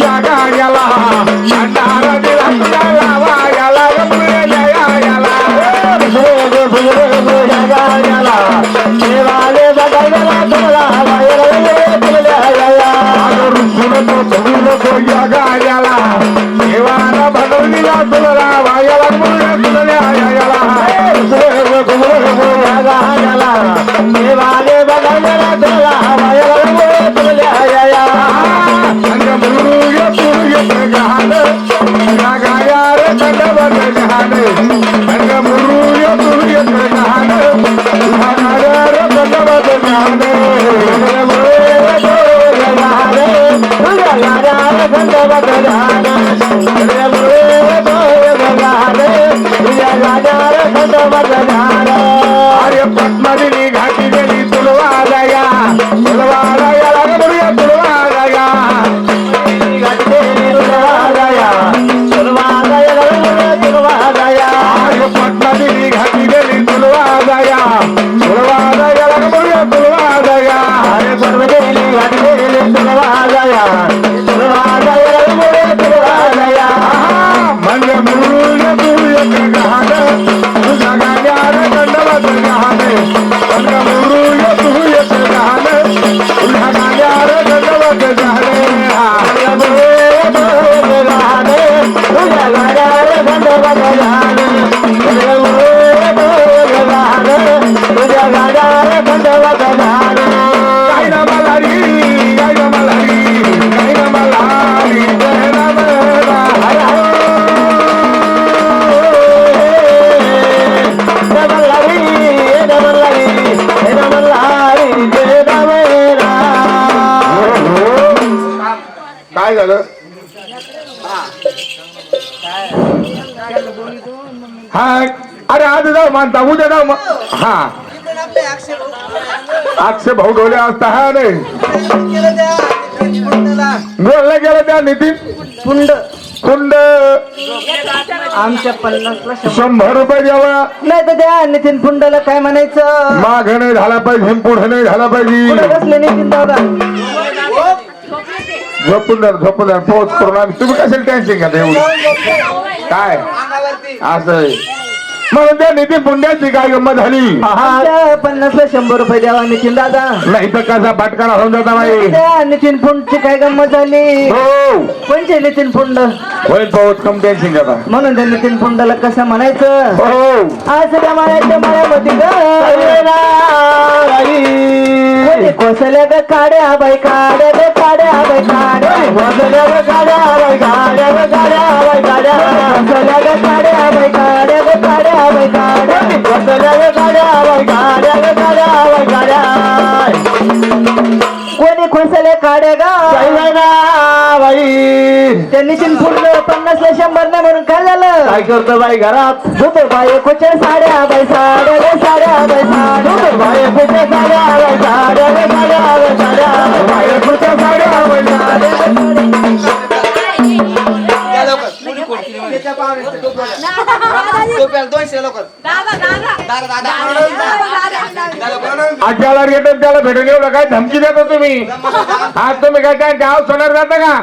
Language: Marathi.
या गाण्याला भंडारा दिला तुला लावायला याला या गाण्याला देवाले बघायला तुला या गाण्याला देवाला भगवलीला तुला वायाला या गाण्याला देवाले बघायला तुला वायाला अरे पद्मादिनी घाटी गेली तुलवा जाया पद्मादिनी घाटी गेली तुलवा जाया अरे पर्वतेली घाटी गेली तुलवा जाया म्हणजे मुरुज गहान तुझ्या गाण्यार दंडवत गहान मुरुज गहान तुझ्या गाण्यार दंडवत गहान तुझ्या गाण्यार दंडवत गहान तुझ्या गाण्यार दंडवत गहान काय ना मलारी काय झालं हा अरे आज जाऊ मानता उद्या जाऊ हा अक्षय भाऊ ढोले असता हा नाही बोलला गेला त्या नितीन कुंड आमच्या 50ला 100 रुपये द्यावा नाही तर त्या नितीन पुंडला काय म्हणायचं माग नाही झाला पाहिजे पुढे नाही झाला पाहिजे बसले नितीन दादा झोपून पोहोच करून आम्ही तुम्ही कशाला टेन्शन घ्या एवढं काय असं म्हणून त्या नितीन पुंड्याची काय गंमत झाली 50ला 100 रुपये द्यावा नितीन दादा नाही तर कसा पाटकाना होऊन जाता माई त्या नितीन पुंडची काय गंमत झाली हो कोणचे नितीन पुंड होईल पोहोच कम टेन्शन घेता म्हणून त्या नितीन पुंडला कसं म्हणायचं हो आज त्या माळ्याच्या माळ्यामध्ये कोसल्या ग काड्या बाई काड्या ग काड्या बाई काड्या कोसल्या ग काड्या बाई काड्या ग काड्या बाई काड्या कोसल्या ग काड्या बाई काड्या ग काड्या बाई काड्या कोसल्या ग काड्या बाई काड्या ग काड्या बाई काड्या कोणी खोसले काड्या गा बाई त्या नितीन पुंड 50ला 100 नाही म्हणून काय झालं काय करतो बाई घरात होतो बायकोच्या साड्या बाई साड्या ग साड्या बाई साड्या होतो बायकोच्या साड्या बाई साड्या ग साड्या बाई साड्या बायकोच्या साड्या बाई साड्या आज्याला रिटर्न त्याला भेटून एवढं काय धमकी देता तुम्ही आज तुम्ही काय गाव सोडणार जाता का